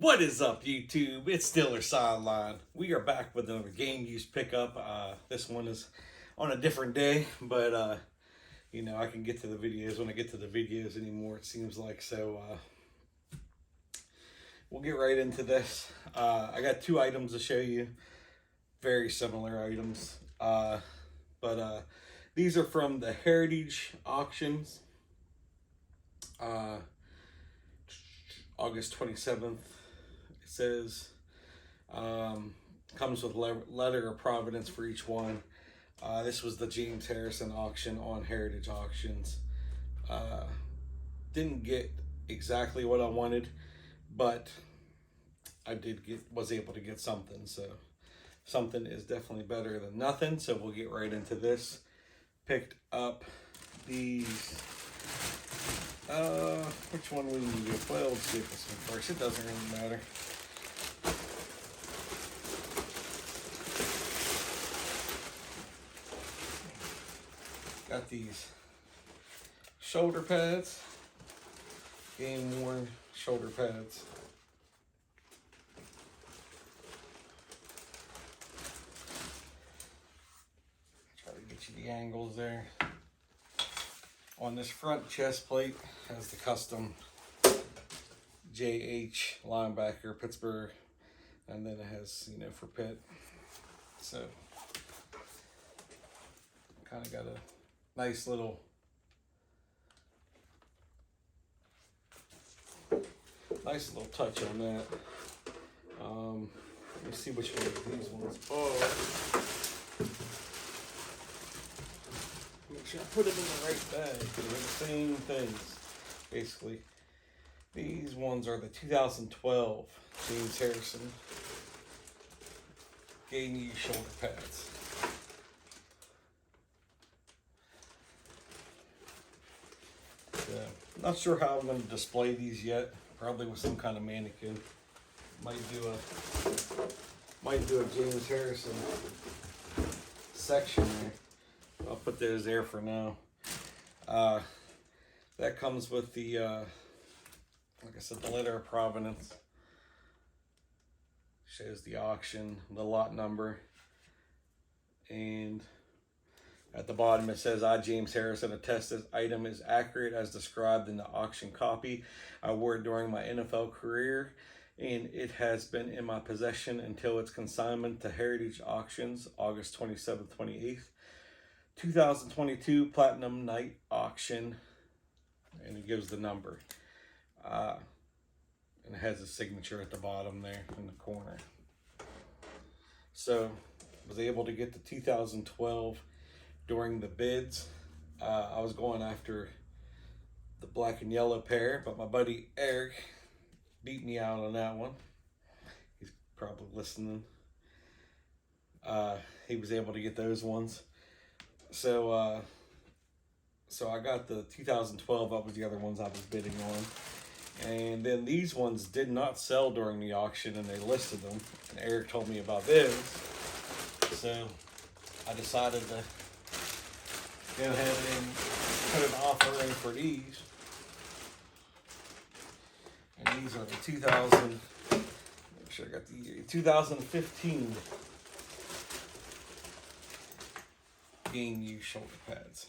What is up, YouTube? It's Steeler Sideline. We are back with another game use pickup. This one is on a different day, but you know, I can get to the videos when I get to the videos anymore, it seems like. So we'll get right into this. I got two items to show you, very similar items, but these are from the Heritage auctions, August 27th. It says comes with letter of providence for each one. This was the James Harrison auction on Heritage Auctions. Didn't get exactly what I wanted, but I was able to get something. So something is definitely better than nothing. So we'll get right into this. Picked up these. Which one we need to get? Well, let's get this one first. It doesn't really matter. Got these shoulder pads, game worn shoulder pads. Try to get you the angles there. On this front chest plate has the custom JH linebacker, Pittsburgh, and then it has, you know, for Pitt. So kind of got a nice little touch on that. Let me see which one of these ones are. Make sure I put them in the right bag. They're the same things, basically. These ones are the 2012 James Harrison game use shoulder pads. Yeah, not sure how I'm going to display these yet. Probably with some kind of mannequin. Might do a James Harrison section there. I'll put those there for now. That comes with the, like I said, the letter of provenance. Shows the auction, the lot number, and at the bottom it says, I, James Harrison, attest this item is accurate as described in the auction copy. I wore it during my NFL career, and it has been in my possession until its consignment to Heritage Auctions, August 27th, 28th. 2022 Platinum Night Auction, and it gives the number. And it has a signature at the bottom there in the corner. So, was able to get the 2012 during the bids. I was going after the black and yellow pair, but my buddy Eric beat me out on that one. He's probably listening. He was able to get those ones. So I got the 2012 up with the other ones I was bidding on. And then these ones did not sell during the auction, and they listed them. And Eric told me about this. So I decided to go ahead and put an offer in for these. And these are the make sure I got the 2015 game use shoulder pads.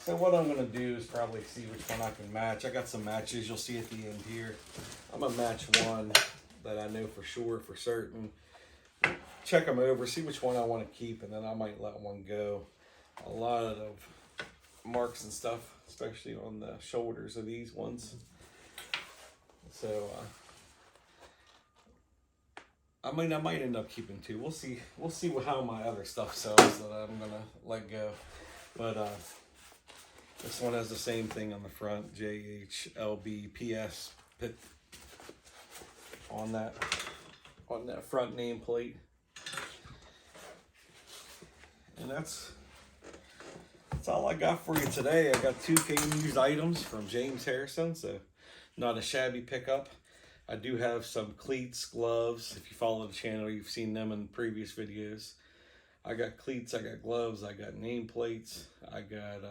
So what I'm going to do is probably see which one I can match. I got some matches you'll see at the end here. I'm going to match one that I know for sure, for certain. Check them over, see which one I want to keep, and then I might let one go. A lot of marks and stuff, especially on the shoulders of these ones. So I might end up keeping two. We'll see. We'll see how my other stuff sells that I'm gonna let go. But this one has the same thing on the front, JHLBPS Pitt on that front nameplate. And that's all I got for you today. I got two game used items from James Harrison, so not a shabby pickup. I do have some cleats, gloves. If you follow the channel, you've seen them in previous videos. I got cleats, I got gloves, I got nameplates, I got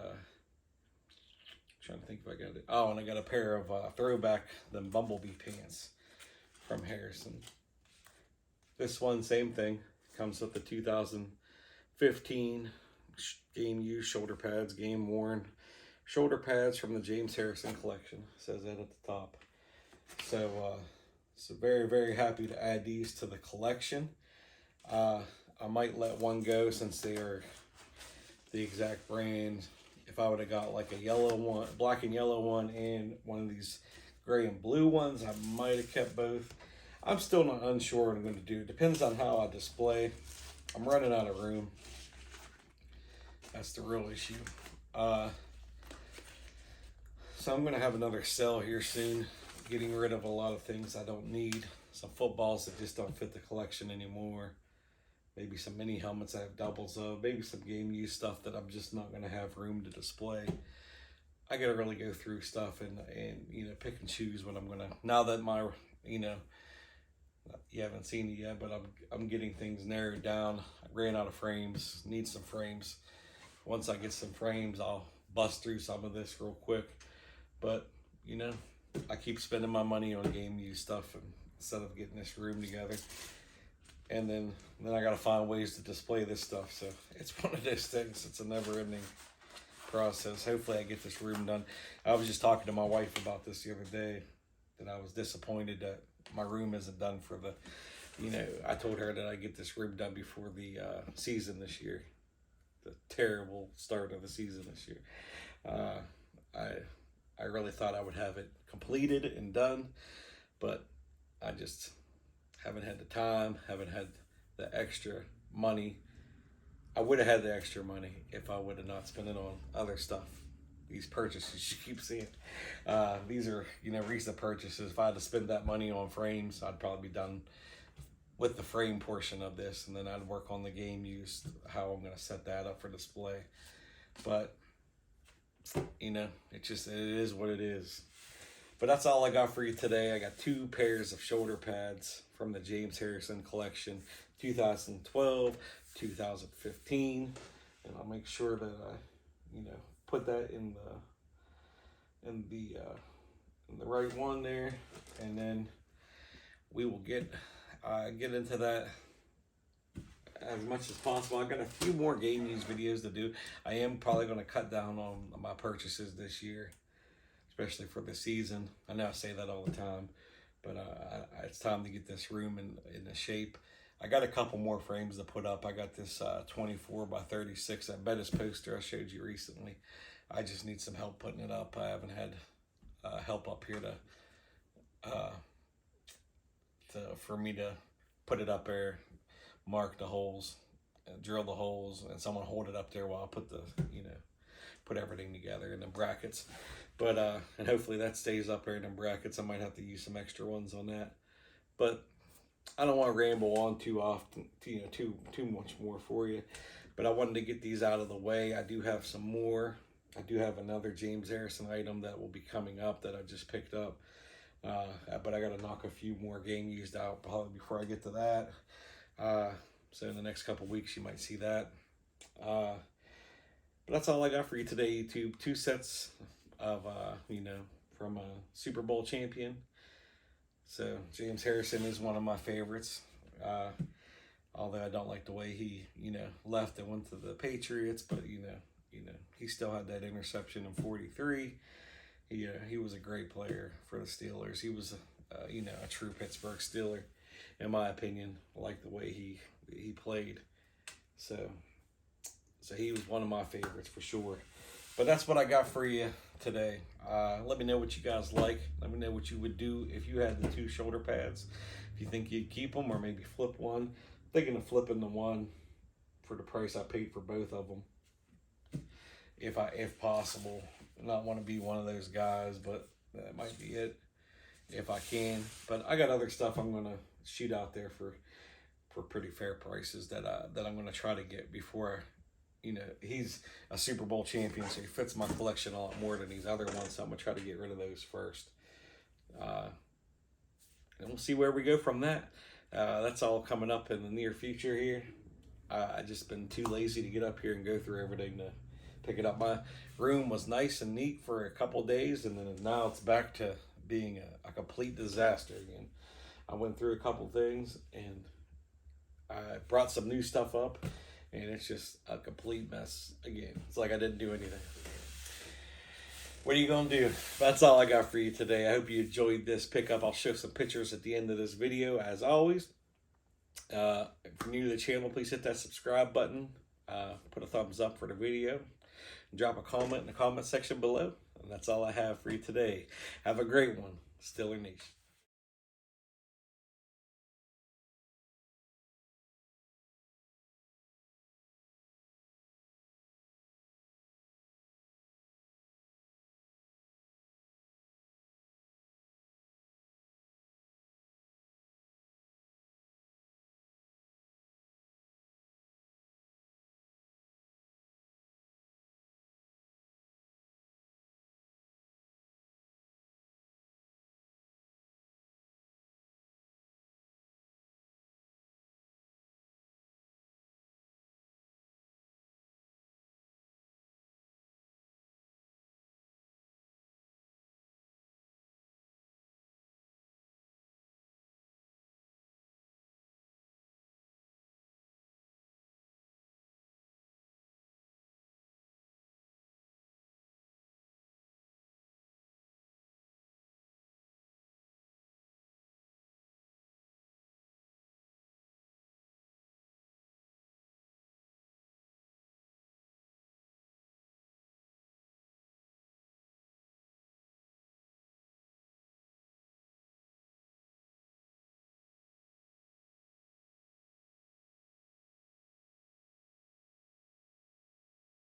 trying to think if I got it. Oh, and I got a pair of throwback, them Bumblebee pants from Harrison. This one, same thing. Comes with the 2015 game used shoulder pads, game worn shoulder pads from the James Harrison collection. It says that at the top. So very, very happy to add these to the collection. I might let one go since they are the exact brand. If I would have got like a yellow one, black and yellow one, and one of these gray and blue ones, I might have kept both. I'm still not unsure what I'm going to do. It depends on how I display. I'm running out of room. That's the real issue. So I'm going to have another sale here soon, getting rid of a lot of things I don't need. Some footballs that just don't fit the collection anymore. Maybe some mini helmets I have doubles of. Maybe some game use stuff that I'm just not going to have room to display. I got to really go through stuff and pick and choose what I'm going to. Now that my, you haven't seen it yet, but I'm getting things narrowed down. I ran out of frames. Need some frames. Once I get some frames, I'll bust through some of this real quick. But I keep spending my money on game use stuff instead of getting this room together. And then I got to find ways to display this stuff. So it's one of those things. It's a never-ending process. Hopefully I get this room done. I was just talking to my wife about this the other day, that I was disappointed that my room isn't done for the, I told her that I get this room done before the season this year. The terrible start of the season this year. I really thought I would have it completed and done, but I just haven't had the time, haven't had the extra money. I would have had the extra money if I would have not spent it on other stuff. These purchases you keep seeing. These are, recent purchases. If I had to spend that money on frames, I'd probably be done with the frame portion of this, and then I'd work on the game use, how I'm going to set that up for display. But, it is what it is. But that's all I got for you today. I got 2 pairs of shoulder pads from the James Harrison collection, 2012, 2015. And I'll make sure that I, put that in the right one there. And then we will get into that as much as possible. I got a few more game use videos to do. I am probably going to cut down on my purchases this year, especially for the season. I know I say that all the time, but it's time to get this room in the shape. I got a couple more frames to put up. I got this 24 by 36 that Bettis poster I showed you recently. I just need some help putting it up. I haven't had help up here for me to put it up there, mark the holes, drill the holes, and someone hold it up there while I put put everything together in the brackets. But and hopefully that stays up there in the brackets. I might have to use some extra ones on that. But I don't want to ramble on too often, too much more for you. But I wanted to get these out of the way. I do have some more. I do have another James Harrison item that will be coming up that I just picked up. But I got to knock a few more game used out probably before I get to that. So in the next couple weeks, you might see that. But that's all I got for you today, YouTube. 2 sets of, from a Super Bowl champion. So James Harrison is one of my favorites. Although I don't like the way he, left and went to the Patriots, but he still had that interception in 43. He was a great player for the Steelers. He was, a true Pittsburgh Steeler, in my opinion. I like the way he played. So he was one of my favorites for sure. But that's what I got for you today. Let me know what you guys like. Let me know what you would do if you had the 2 shoulder pads. If you think you'd keep them or maybe flip one. I'm thinking of flipping the one for the price I paid for both of them, if possible. I don't want to be one of those guys, but that might be it if I can. But I got other stuff I'm gonna shoot out there for pretty fair prices that I'm gonna try to get before. He's a Super Bowl champion, so he fits my collection a lot more than these other ones. So I'm gonna try to get rid of those first, and we'll see where we go from that. That's all coming up in the near future here. I just been too lazy to get up here and go through everything pick it up. My room was nice and neat for a couple days, and then now it's back to being a complete disaster again. I went through a couple things, and I brought some new stuff up, and it's just a complete mess again. It's like I didn't do anything. What are you going to do? That's all I got for you today. I hope you enjoyed this pickup. I'll show some pictures at the end of this video, as always. If you're new to the channel, please hit that subscribe button. Put a thumbs up for the video. Drop a comment in the comment section below. And that's all I have for you today. Have a great one. Stiller Nation.